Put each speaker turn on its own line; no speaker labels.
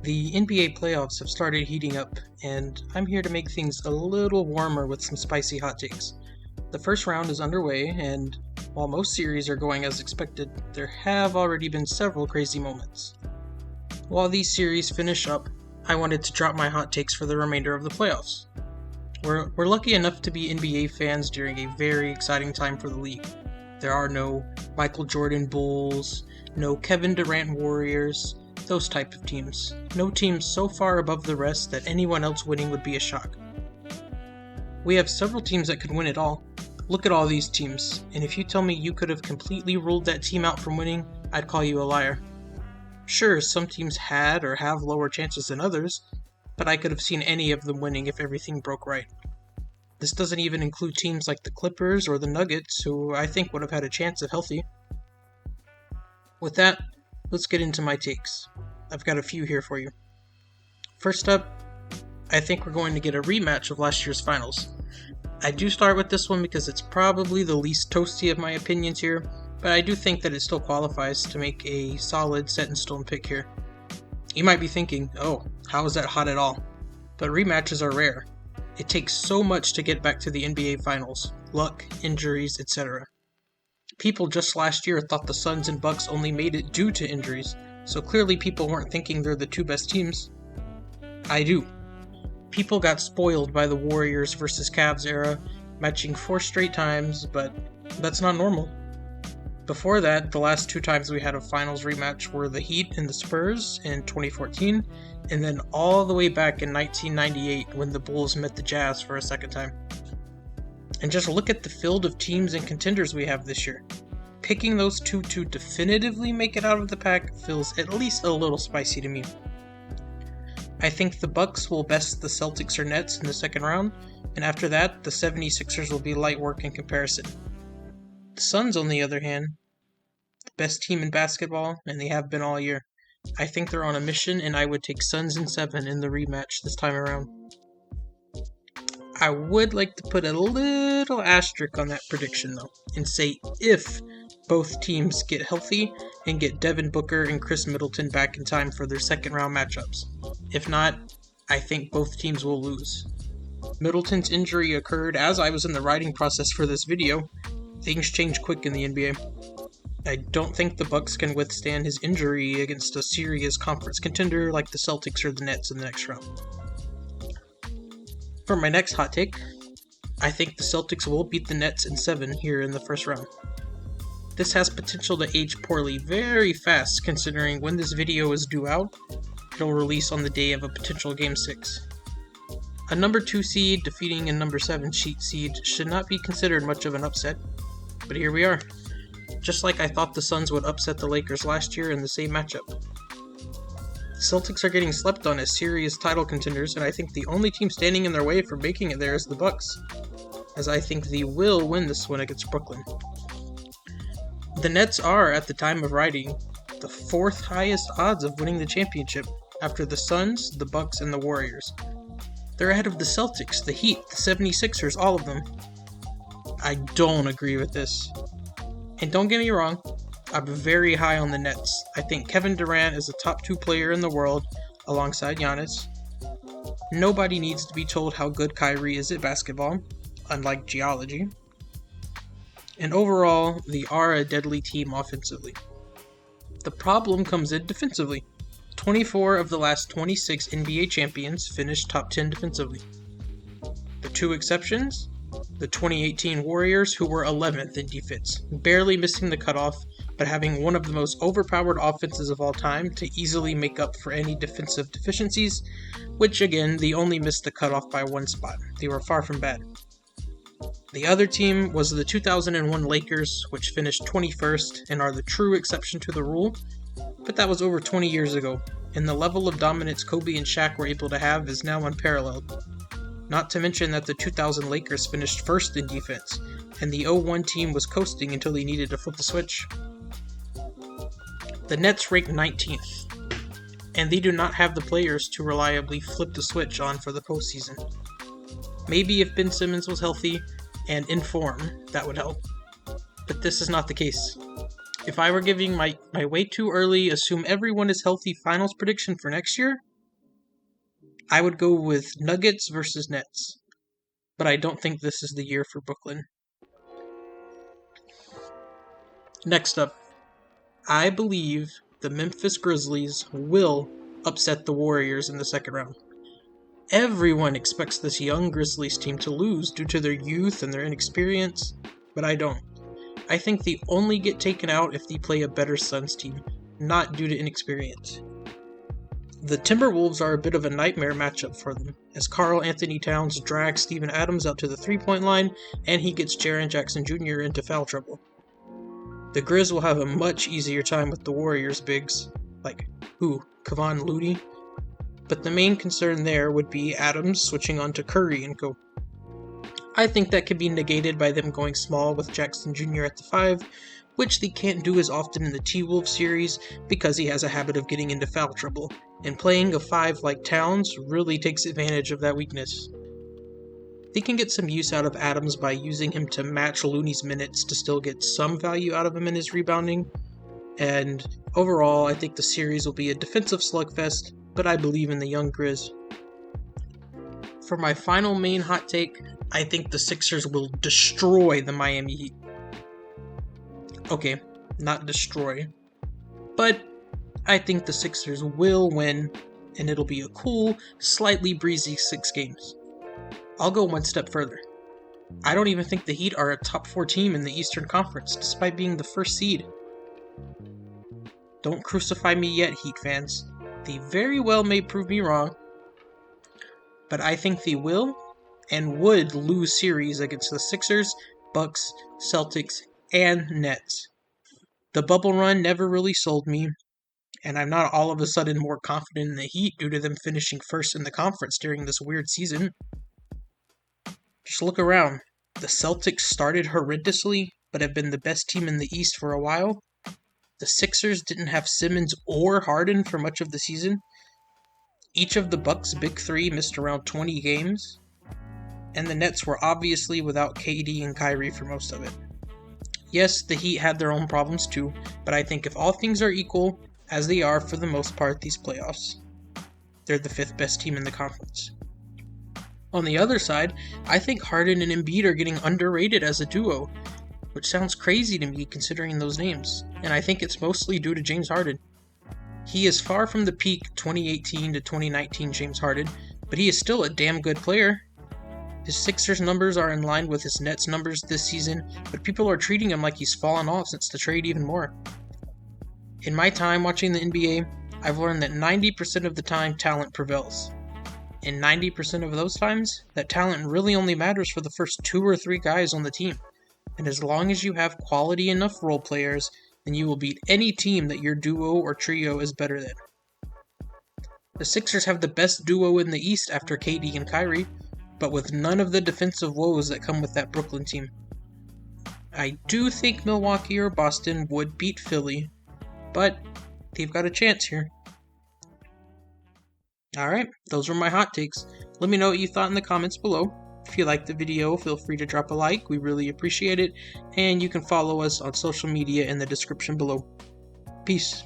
The NBA playoffs have started heating up, and I'm here to make things a little warmer with some spicy hot takes. The first round is underway, and while most series are going as expected, there have already been several crazy moments. While these series finish up, I wanted to drop my hot takes for the remainder of the playoffs. We're lucky enough to be NBA fans during a very exciting time for the league. There are no Michael Jordan Bulls, no Kevin Durant Warriors, those type of teams. No teams so far above the rest that anyone else winning would be a shock. We have several teams that could win it all. Look at all these teams, and if you tell me you could have completely ruled that team out from winning, I'd call you a liar. Sure, some teams had or have lower chances than others, but I could have seen any of them winning if everything broke right. This doesn't even include teams like the Clippers or the Nuggets, who I think would have had a chance if healthy. With that, let's get into my takes. I've got a few here for you. First up, I think we're going to get a rematch of last year's finals. I do start with this one because it's probably the least toasty of my opinions here, but I do think that it still qualifies to make a solid set-in-stone pick here. You might be thinking, oh, how is that hot at all? But rematches are rare. It takes so much to get back to the NBA Finals. Luck, injuries, etc. People just last year thought the Suns and Bucks only made it due to injuries, so clearly people weren't thinking they're the two best teams. I do. People got spoiled by the Warriors versus Cavs era, matching 4 straight times, but that's not normal. Before that, the last 2 times we had a finals rematch were the Heat and the Spurs in 2014, and then all the way back in 1998 when the Bulls met the Jazz for a second time. And just look at the field of teams and contenders we have this year. Picking those two to definitively make it out of the pack feels at least a little spicy to me. I think the Bucks will best the Celtics or Nets in the second round, and after that, the 76ers will be light work in comparison. The Suns, on the other hand, the best team in basketball, and they have been all year. I think they're on a mission, and I would take Suns in 7 in the rematch this time around. I would like to put a little asterisk on that prediction, though, and say if both teams get healthy and get Devin Booker and Chris Middleton back in time for their second round matchups. If not, I think both teams will lose. Middleton's injury occurred as I was in the writing process for this video. Things change quick in the NBA. I don't think the Bucks can withstand his injury against a serious conference contender like the Celtics or the Nets in the next round. For my next hot take, I think the Celtics will beat the Nets in 7 here in the first round. This has potential to age poorly very fast considering when this video is due out, it'll release on the day of a potential Game 6. A number 2 seed defeating a number 7 seed should not be considered much of an upset, but here we are. Just like I thought the Suns would upset the Lakers last year in the same matchup. The Celtics are getting slept on as serious title contenders, and I think the only team standing in their way from making it there is the Bucks, as I think they will win this one against Brooklyn. The Nets are, at the time of writing, the 4th highest odds of winning the championship after the Suns, the Bucks, and the Warriors. They're ahead of the Celtics, the Heat, the 76ers, all of them. I don't agree with this. And don't get me wrong, I'm very high on the Nets. I think Kevin Durant is a top 2 player in the world alongside Giannis. Nobody needs to be told how good Kyrie is at basketball, unlike geology. And overall, they are a deadly team offensively. The problem comes in defensively. 24 of the last 26 NBA champions finished top 10 defensively. The 2 exceptions? The 2018 Warriors, who were 11th in defense, barely missing the cutoff, but having one of the most overpowered offenses of all time to easily make up for any defensive deficiencies, which again, they only missed the cutoff by 1 spot. They were far from bad. The other team was the 2001 Lakers, which finished 21st and are the true exception to the rule, but that was over 20 years ago, and the level of dominance Kobe and Shaq were able to have is now unparalleled. Not to mention that the 2000 Lakers finished 1st in defense, and the 01 team was coasting until they needed to flip the switch. The Nets ranked 19th, and they do not have the players to reliably flip the switch on for the postseason. Maybe if Ben Simmons was healthy and in form, that would help, but this is not the case. If I were giving my way too early, assume everyone is healthy finals prediction for next year, I would go with Nuggets versus Nets, but I don't think this is the year for Brooklyn. Next up, I believe the Memphis Grizzlies will upset the Warriors in the second round. Everyone expects this young Grizzlies team to lose due to their youth and their inexperience, but I don't. I think they only get taken out if they play a better Suns team, not due to inexperience. The Timberwolves are a bit of a nightmare matchup for them, as Karl Anthony Towns drags Steven Adams out to the three-point line, and he gets Jaren Jackson Jr. into foul trouble. The Grizz will have a much easier time with the Warriors bigs, like Kevon Looney. But the main concern there would be Adams switching on to Curry and co. I think that could be negated by them going small with Jackson Jr. at the 5, which they can't do as often in the T-Wolves series because he has a habit of getting into foul trouble, and playing a 5 like Towns really takes advantage of that weakness. They can get some use out of Adams by using him to match Looney's minutes to still get some value out of him in his rebounding, and overall I think the series will be a defensive slugfest, but I believe in the young Grizz. For my final main hot take, I think the Sixers will destroy the Miami Heat. Okay, not destroy, but I think the Sixers will win, and it'll be a cool, slightly breezy 6 games. I'll go one step further. I don't even think the Heat are a top 4 team in the Eastern Conference, despite being the first seed. Don't crucify me yet, Heat fans. They very well may prove me wrong, but I think they will and would lose series against the Sixers, Bucks, Celtics, and Nets. The bubble run never really sold me, and I'm not all of a sudden more confident in the Heat due to them finishing first in the conference during this weird season. Just look around. The Celtics started horrendously, but have been the best team in the East for a while. The Sixers didn't have Simmons or Harden for much of the season. Each of the Bucks' big 3 missed around 20 games. And the Nets were obviously without KD and Kyrie for most of it. Yes, the Heat had their own problems too, but I think if all things are equal, as they are for the most part these playoffs, they're the 5th best team in the conference. On the other side, I think Harden and Embiid are getting underrated as a duo, which sounds crazy to me considering those names, and I think it's mostly due to James Harden. He is far from the peak 2018 to 2019 James Harden, but he is still a damn good player. His Sixers numbers are in line with his Nets numbers this season, but people are treating him like he's fallen off since the trade even more. In my time watching the NBA, I've learned that 90% of the time talent prevails. And 90% of those times, that talent really only matters for the first 2 or 3 guys on the team. And as long as you have quality enough role players, then you will beat any team that your duo or trio is better than. The Sixers have the best duo in the East after KD and Kyrie, but with none of the defensive woes that come with that Brooklyn team. I do think Milwaukee or Boston would beat Philly, but they've got a chance here. Alright, those were my hot takes. Let me know what you thought in the comments below. If you liked the video, feel free to drop a like, we really appreciate it, and you can follow us on social media in the description below. Peace.